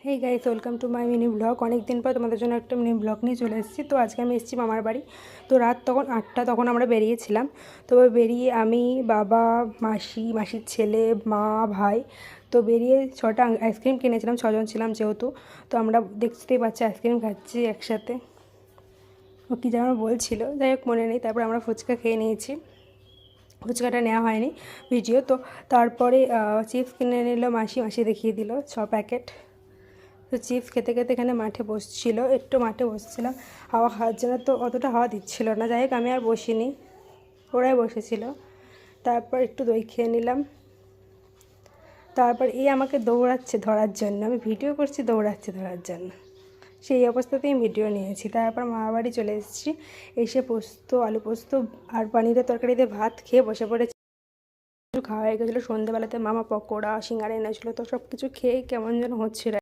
Hey guys, welcome to my mini blog. অনেক দিন পর তোমাদের জন্য একটা মিনি ব্লগ নিয়ে চলে এসেছি। তো আজকে আমি এসেছি মামার বাড়ি। তো রাত তখন 8টা, তখন আমরা বেরিয়েছিলাম। তো বেরিয়ে আমি, বাবা, মাসির ছেলে, মা, ভাই, তো বেরিয়ে 6টা আইসক্রিম কিনেছিলাম। 6জন ছিলাম যেহেতু। তো আমরা দেখতেই পাচ্ছি আইসক্রিম খাচ্ছি একসাথে। ও কী যেন বলছিল, যাই হোক মনে নেই। তারপর আমরা ফুচকা খেয়ে নিয়েছি। ফুচকাটা নেওয়া হয়নি ভিডিও। তো তারপরে চিপস কিনে নিল মাসি দেখিয়ে দিল 6 প্যাকেট। তো চিপস খেতে খেতে এখানে মাঠে একটু বসছিলাম হাওয়া খাওয়ার জন্য। তো অতটা হাওয়া দিচ্ছিল না, যাই হোক আমি আর বসিনি, ওরাই বসেছিল। তারপর একটু দই খেয়ে নিলাম। তারপর আমাকে দৌড়াচ্ছে ধরার জন্য, আমি ভিডিও করছি, দৌড়াচ্ছে ধরার জন্য। সেই অবস্থাতেই ভিডিও নিয়েছি। তারপর মামা বাড়ি চলে এসেছি। এসে আলু পোস্ত আর পনিরের তরকারিতে ভাত খেয়ে বসে পড়েছি। খাওয়া হয়ে গেছিলো। সন্ধ্যেবেলাতে মামা পকোড়া সিঙ্গারা এনেছিলো। তো সব কিছু খেয়ে কেমন যেন হচ্ছিল।